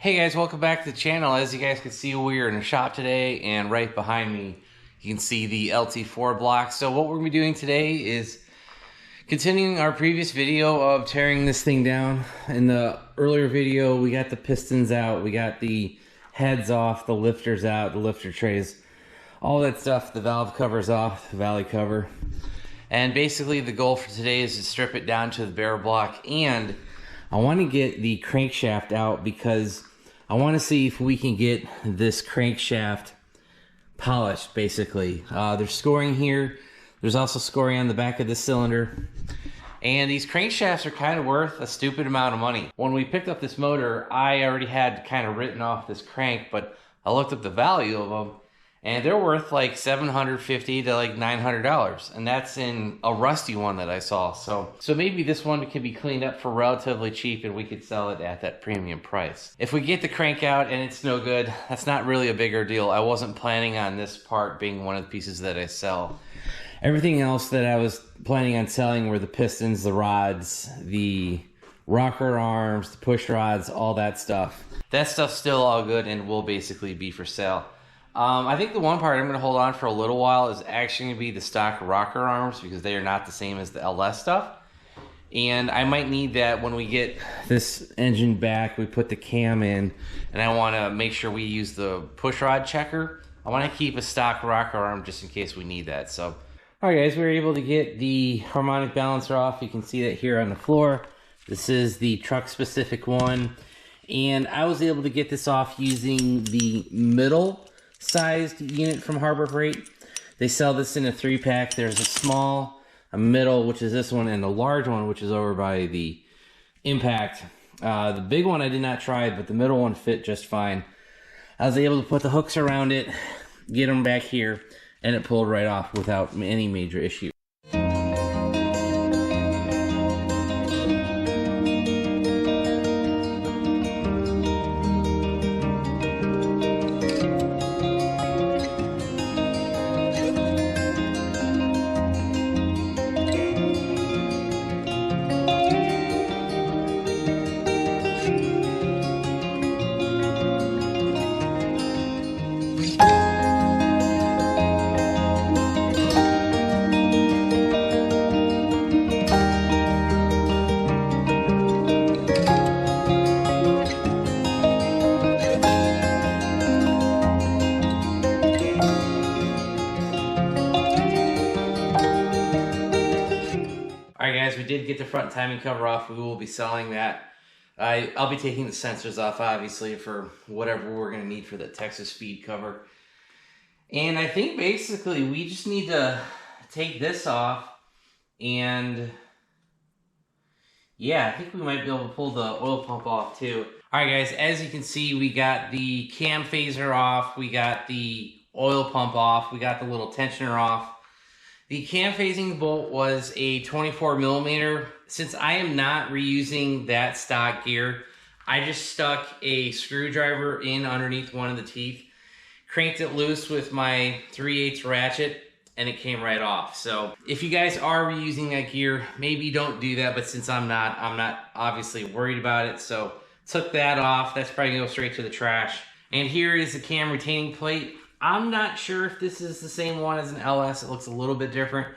Hey guys, welcome back to the channel. As you guys can see, we are in a shop today, and right behind me you can see the LT4 block. So what we're going to be doing today is continuing our previous video of tearing this thing down. In the earlier video we got the pistons out, we got the heads off, the lifters out, the lifter trays, all that stuff, the valve covers off, the valley cover. And basically the goal for today is to strip it down to the bare block, and I want to get the crankshaft out because I want to see if we can get this crankshaft polished, basically. There's scoring here. There's also scoring on the back of the cylinder. And these crankshafts are kind of worth a stupid amount of money. When we picked up this motor, I already had kind of written off this crank, but I looked up the value of them, and they're worth like $750 to like $900, and that's in a rusty one that I saw. So maybe this one can be cleaned up for relatively cheap, and we could sell it at that premium price. If we get the crank out and it's no good, that's not really a bigger deal. I wasn't planning on this part being one of the pieces that I sell. Everything else that I was planning on selling were the pistons, the rods, the rocker arms, the push rods, all that stuff. That stuff's still all good and will basically be for sale. I think the one part I'm going to hold on for a little while is actually going to be the stock rocker arms, because they are not the same as the LS stuff. And I might need that when we get this engine back, we put the cam in, and I want to make sure we use the push rod checker. I want to keep a stock rocker arm just in case we need that. So, alright guys, we were able to get the harmonic balancer off. You can see that here on the floor. This is the truck specific one. And I was able to get this off using the middle sized unit from Harbor Freight. They sell this in a 3-pack. There's a small, a middle, which is this one, and a large one, which is over by the Impact. The big one I did not try, but the middle one fit just fine. I was able to put the hooks around it, get them back here, and it pulled right off without any major issue. Alright guys, we did get the front timing cover off. We will be selling that. I'll be taking the sensors off, obviously, for whatever we're going to need for the Texas speed cover. And I think basically we just need to take this off, and yeah, I think we might be able to pull the oil pump off too. Alright guys, as you can see, we got the cam phaser off, we got the oil pump off, we got the little tensioner off. The cam phasing bolt was a 24mm. Since I am not reusing that stock gear, I just stuck a screwdriver in underneath one of the teeth, cranked it loose with my 3/8 ratchet, and it came right off. So if you guys are reusing that gear, maybe don't do that, but since I'm not obviously worried about it, so took that off. That's probably gonna go straight to the trash. And here is the cam retaining plate. I'm not sure if this is the same one as an LS. It looks a little bit different,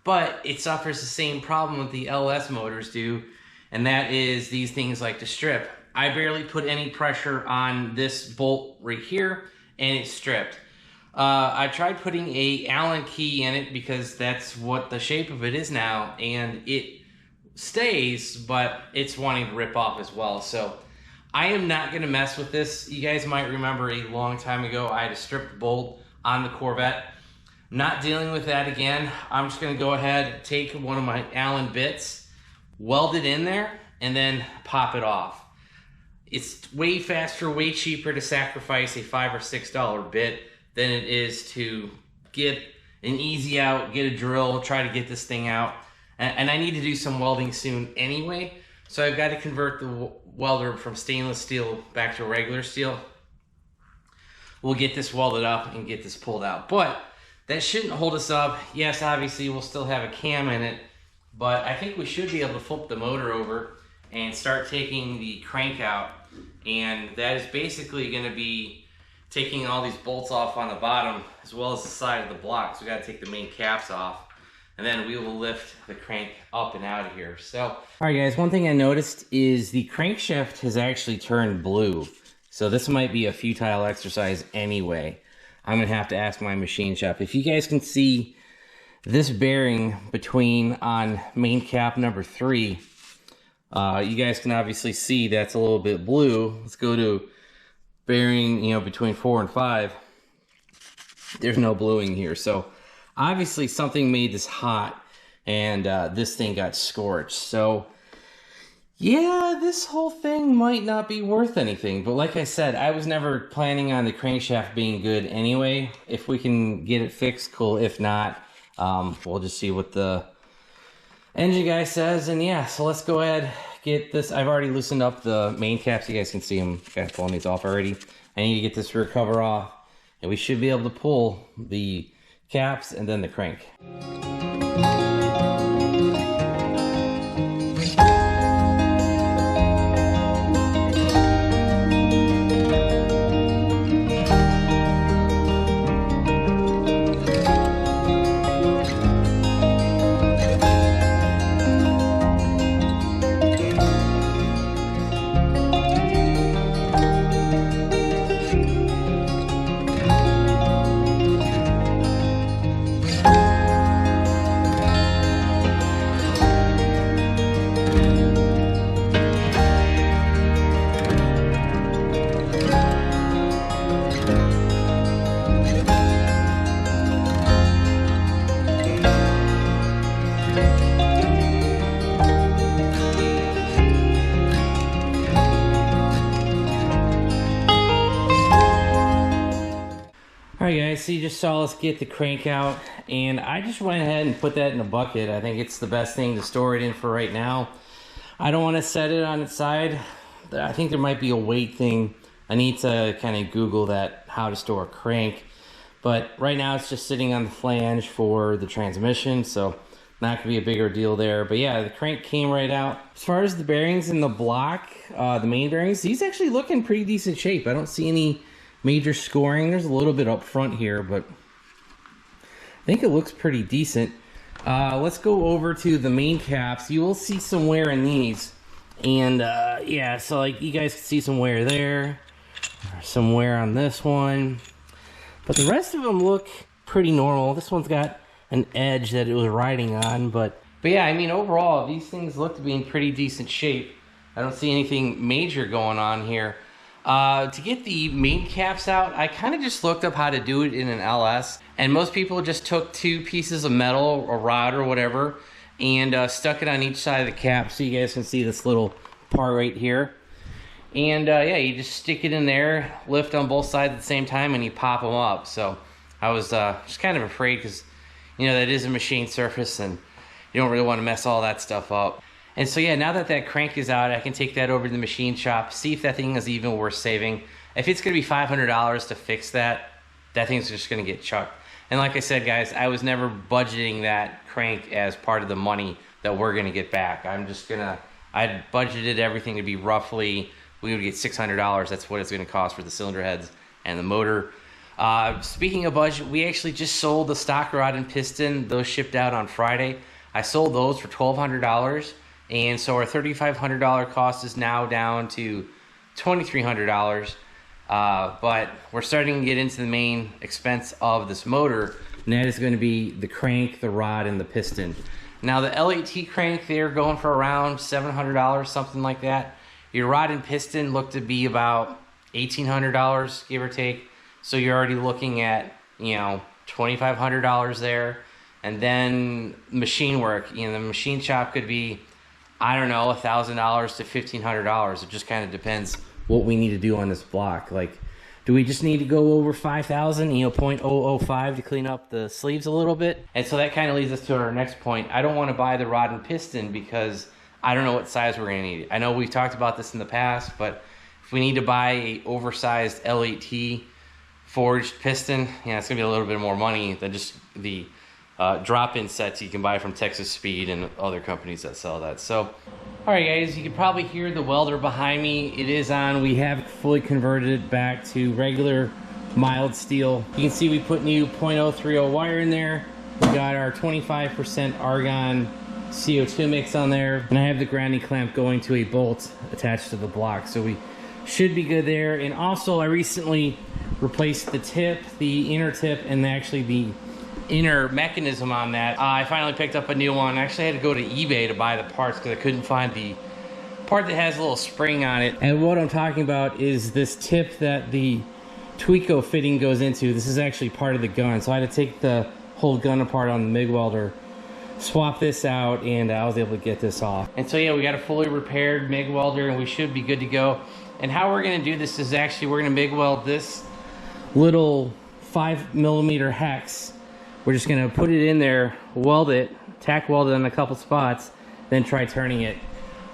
but it suffers the same problem that the LS motors do, and that is these things like to strip. I barely put any pressure on this bolt right here, and it stripped. I tried putting a Allen key in it because that's what the shape of it is now, and it stays, but it's wanting to rip off as well. So I am not going to mess with this. You guys might remember a long time ago I had a stripped bolt on the Corvette. Not dealing with that again. I'm just going to go ahead, take one of my Allen bits, weld it in there, and then pop it off. It's way faster, way cheaper to sacrifice a $5 or $6 bit than it is to get an easy out, get a drill, try to get this thing out. And I need to do some welding soon anyway, so I've got to convert the welder from stainless steel back to regular steel. We'll get this welded up and get this pulled out, but that shouldn't hold us up. Yes, obviously we'll still have a cam in it, but I think we should be able to flip the motor over and start taking the crank out and that is basically going to be taking all these bolts off on the bottom as well as the side of the block. So we got to take the main caps off, and then we will lift the crank up and out of here. So, all right guys, one thing I noticed is the crankshaft has actually turned blue. So this might be a futile exercise anyway. I'm gonna have to ask my machine shop. If you guys can see this bearing between on main cap number 3, you guys can obviously see that's a little bit blue. Let's go to bearing, you know, between 4 and 5. There's no bluing here. So obviously something made this hot, and this thing got scorched. So yeah, this whole thing might not be worth anything. But like I said, I was never planning on the crankshaft being good anyway. If we can get it fixed, cool. If not, we'll just see what the engine guy says. And yeah, so let's go ahead, get this. I've already loosened up the main caps. You guys can see them kind of pulling these off already. I need to get this rear cover off, and we should be able to pull the caps and then the crank. Alright guys, so you just saw us get the crank out, and I just went ahead and put that in a bucket. I think it's the best thing to store it in for right now. I don't want to set it on its side. I think there might be a weight thing. I need to kind of Google that, how to store a crank. But right now it's just sitting on the flange for the transmission, so not going to be a bigger deal there. But yeah, the crank came right out. As far as the bearings in the block, the main bearings, these actually look in pretty decent shape. I don't see any major scoring. There's a little bit up front here, but I think it looks pretty decent. Let's go over to the main caps. You will see some wear in these, and yeah, so like you guys can see some wear there, some wear on this one, but the rest of them look pretty normal. This one's got an edge that it was riding on, but yeah, I mean, overall these things look to be in pretty decent shape. I don't see anything major going on here. To get the main caps out, I kind of just looked up how to do it in an LS, and most people just took 2 pieces of metal or rod or whatever and stuck it on each side of the cap, so you guys can see this little part right here. And yeah, you just stick it in there, lift on both sides at the same time, and you pop them up. So I was just kind of afraid because, you know, that is a machine surface and you don't really want to mess all that stuff up. And so yeah, now that that crank is out, I can take that over to the machine shop, see if that thing is even worth saving. If it's going to be $500 to fix that, that thing's just going to get chucked. And like I said, guys, I was never budgeting that crank as part of the money that we're going to get back. I budgeted everything to be roughly, we would get $600. That's what it's going to cost for the cylinder heads and the motor. Speaking of budget, we actually just sold the stock rod and piston. Those shipped out on Friday. I sold those for $1,200. And so our $3,500 cost is now down to $2,300. But we're starting to get into the main expense of this motor, and that is going to be the crank, the rod, and the piston. Now the LT crank, they're going for around $700, something like that. Your rod and piston look to be about $1,800, give or take. So you're already looking at, you know, $2,500 there. And then machine work, you know, the machine shop could be, I don't know, $1,000 to $1,500. It just kind of depends what we need to do on this block. Like, do we just need to go over 5,000, you know, 0.005 to clean up the sleeves a little bit? And so that kind of leads us to our next point. I don't want to buy the rod and piston because I don't know what size we're going to need. I know we've talked about this in the past, but if we need to buy a oversized L8T forged piston, yeah, it's going to be a little bit more money than just the drop-in sets you can buy from Texas Speed and other companies that sell that. So, all right guys, you can probably hear the welder behind me. It is on. We have fully converted it back to regular mild steel. You can see we put new .030 wire in there. We got our 25% argon CO2 mix on there, and I have the grounding clamp going to a bolt attached to the block, so we should be good there. And also I recently replaced the tip, the inner tip, and actually the inner mechanism on that. I finally picked up a new one. I actually had to go to eBay to buy the parts because I couldn't find the part that has a little spring on it. And what I'm talking about is this tip that the Tweako fitting goes into. This is actually part of the gun, so I had to take the whole gun apart on the MIG welder, swap this out, and I was able to get this off. And so yeah, we got a fully repaired MIG welder and we should be good to go. And how we're gonna do this is actually we're gonna MIG weld this little 5mm hex. We're just gonna put it in there, weld it, tack weld it on a couple spots, then try turning it.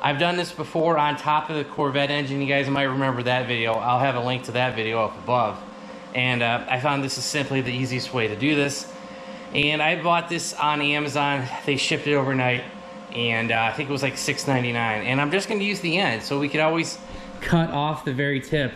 I've done this before on top of the Corvette engine. You guys might remember that video. I'll have a link to that video up above. And I found this is simply the easiest way to do this. And I bought this on Amazon. They shipped it overnight, and I think it was like $6.99. And I'm just gonna use the end, so we could always cut off the very tip.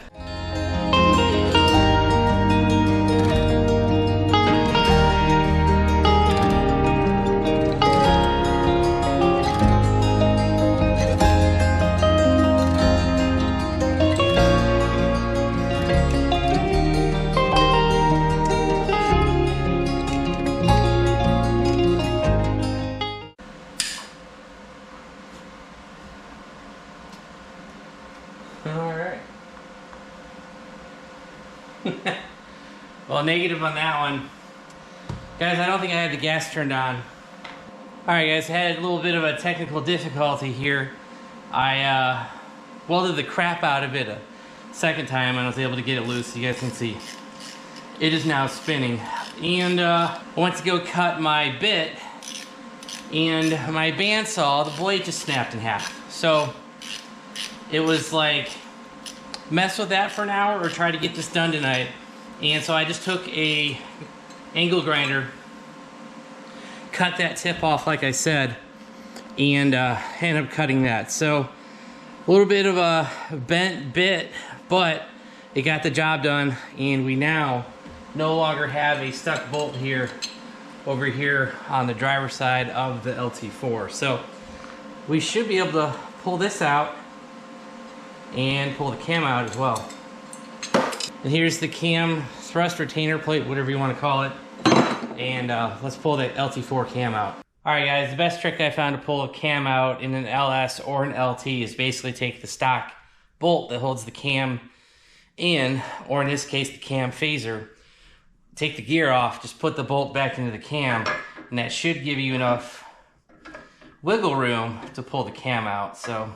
Well, negative on that one. Guys, I don't think I had the gas turned on. Alright guys, I had a little bit of a technical difficulty here. I welded the crap out of it a second time and I was able to get it loose. You guys can see it is now spinning. And I went to go cut my bit, and my bandsaw, the blade just snapped in half. So it was like, mess with that for an hour or try to get this done tonight. And so I just took a angle grinder, cut that tip off like I said, and ended up cutting that. So a little bit of a bent bit, but it got the job done, and we now no longer have a stuck bolt here over here on the driver's side of the LT4. So we should be able to pull this out and pull the cam out as well. And here's the cam thrust retainer plate, whatever you want to call it. And let's pull the LT4 cam out. Alright guys, the best trick I found to pull a cam out in an LS or an LT is basically take the stock bolt that holds the cam in, or in this case the cam phaser, take the gear off, just put the bolt back into the cam, and that should give you enough wiggle room to pull the cam out. So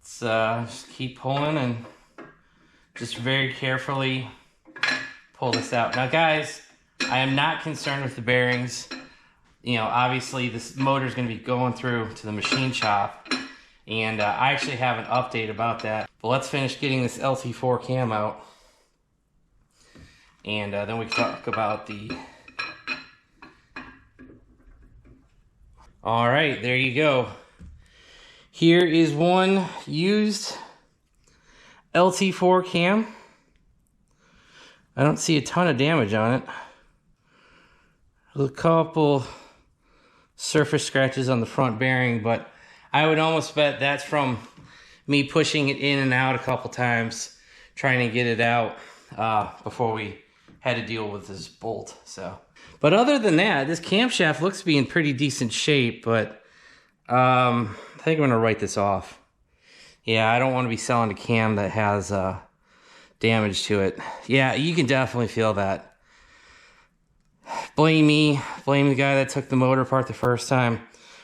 let's just keep pulling and just very carefully pull this out. Now guys, I am not concerned with the bearings. You know, obviously this motor is going to be going through to the machine shop, and I actually have an update about that. But let's finish getting this LT4 cam out, and then we can talk about the... All right, there you go. Here is one used LT4 cam. I don't see a ton of damage on it. A couple surface scratches on the front bearing, but I would almost bet that's from me pushing it in and out a couple times, trying to get it out before we had to deal with this bolt. So, but other than that, this camshaft looks to be in pretty decent shape, but I think I'm gonna write this off. Yeah, I don't want to be selling a cam that has damage to it. Yeah, you can definitely feel that. Blame me, blame the guy that took the motor apart the first time.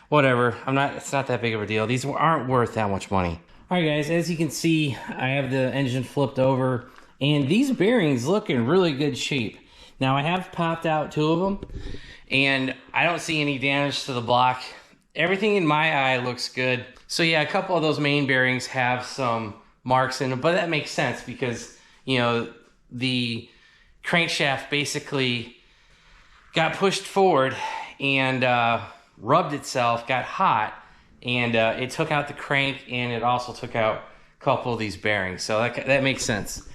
Whatever, it's not that big of a deal. These aren't worth that much money. Alright guys, as you can see, I have the engine flipped over, and these bearings look in really good shape. Now I have popped out 2 of them, and I don't see any damage to the block. Everything in my eye looks good. So yeah, a couple of those main bearings have some marks in them, but that makes sense because, you know, the crankshaft basically got pushed forward and rubbed itself, got hot, and it took out the crank, and it also took out a couple of these bearings. So that makes sense.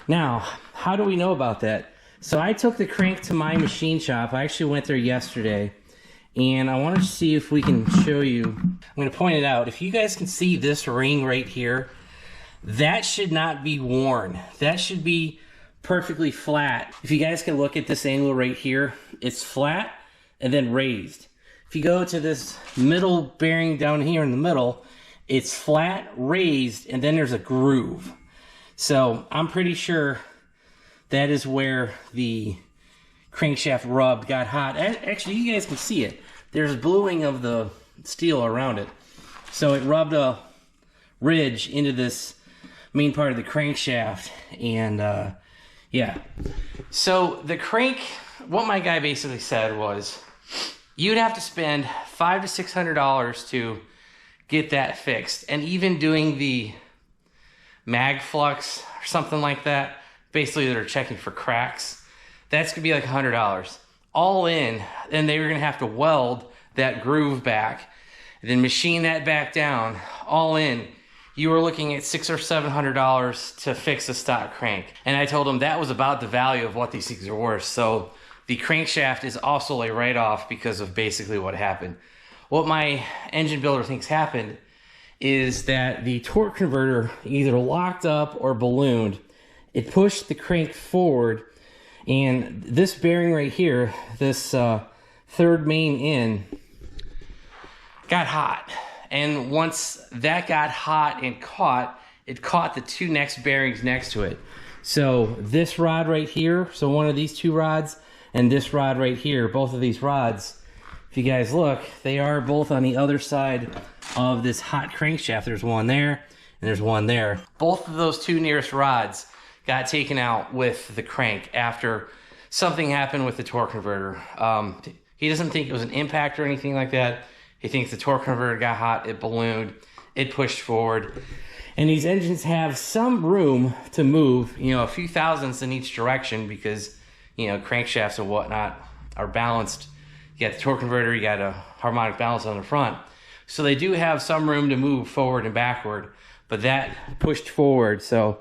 Now, how do we know about that? So I took the crank to my machine shop. I actually went there yesterday, and I wanted to see if we can show you. I'm going to point it out. If you guys can see this ring right here, that should not be worn. That should be perfectly flat. If you guys can look at this angle right here, it's flat and then raised. If you go to this middle bearing down here in the middle, it's flat, raised, and then there's a groove. So I'm pretty sure that is where the crankshaft rubbed, got hot. Actually, you guys can see it. There's bluing of the steel around it. So it rubbed a ridge into this main part of the crankshaft, and yeah. So the crank, what my guy basically said was, you'd have to spend $500 to $600 to get that fixed. And even doing the mag flux or something like that, basically they're checking for cracks, that's gonna be like $100 all in. And they were gonna have to weld that groove back and then machine that back down. All in, you were looking at $600 or $700 to fix a stock crank. And I told them that was about the value of what these things are worth. So the crankshaft is also a write-off because of basically what happened. What my engine builder thinks happened is that the torque converter either locked up or ballooned. It pushed the crank forward, and this bearing right here, this third main in, got hot. And once that got hot and caught, it caught the two next bearings next to it. So this rod right here, so one of these two rods, and this rod right here, both of these rods, if you guys look, they are both on the other side of this hot crankshaft. There's one there, and there's one there. Both of those two nearest rods got taken out with the crank after something happened with the torque converter. He doesn't think it was an impact or anything like that. He thinks the torque converter got hot, it ballooned, it pushed forward. And these engines have some room to move, you know, a few thousandths in each direction because, you know, crankshafts and whatnot are balanced. You got the torque converter, you got a harmonic balance on the front. So they do have some room to move forward and backward, but that pushed forward. So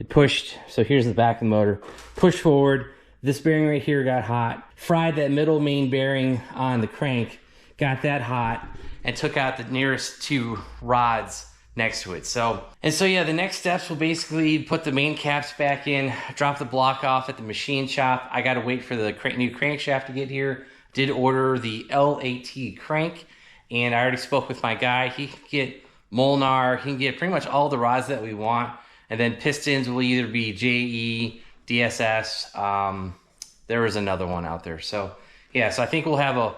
it pushed, so here's the back of the motor, pushed forward. This bearing right here got hot, fried that middle main bearing on the crank, got that hot, and took out the nearest two rods next to it. So yeah, the next steps will basically put the main caps back in, drop the block off at the machine shop. I got to wait for the new crankshaft to get here. Did order the L8T crank, and I already spoke with my guy. He can get Molnar, he can get pretty much all the rods that we want, and then pistons will either be JE, DSS, there was another one out there. So yeah, so I think we'll have a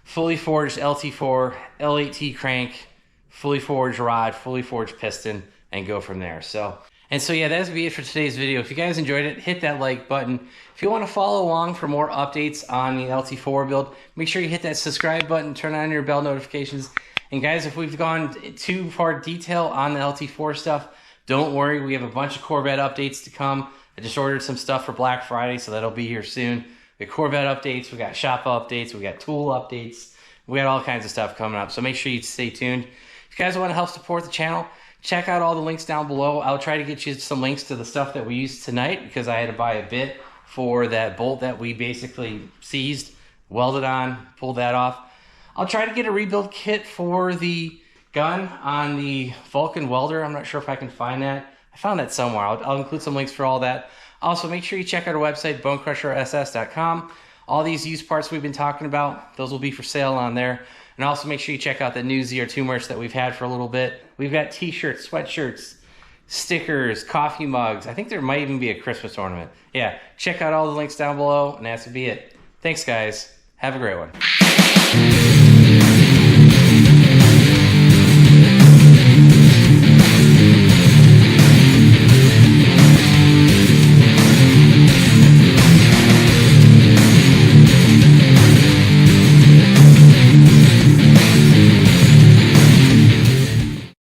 fully forged LT4, L8T crank, fully forged rod, fully forged piston, and go from there. So yeah, that's be it for today's video. If you guys enjoyed it, hit that like button. If you want to follow along for more updates on the LT4 build, make sure you hit that subscribe button, turn on your bell notifications. And guys, if we've gone too far detail on the LT4 stuff, don't worry, we have a bunch of Corvette updates to come. I just ordered some stuff for Black Friday, so that'll be here soon. We got Corvette updates, we got shop updates, we got tool updates, we got all kinds of stuff coming up. So make sure you stay tuned. If you guys want to help support the channel, check out all the links down below. I'll try to get you some links to the stuff that we used tonight because I had to buy a bit for that bolt that we basically seized, welded on, pulled that off. I'll try to get a rebuild kit for the gun on the Vulcan welder. I'm not sure if I can find that. I found that somewhere. I'll include some links for all that. Also, make sure you check out our website, BonecrrusherSS.com. All these used parts we've been talking about, those will be for sale on there. And also make sure you check out the new ZR2 merch that we've had for a little bit. We've got t-shirts, sweatshirts, stickers, coffee mugs. I think there might even be a Christmas ornament. Yeah, check out all the links down below, and that's to be it. Thanks, guys. Have a great one.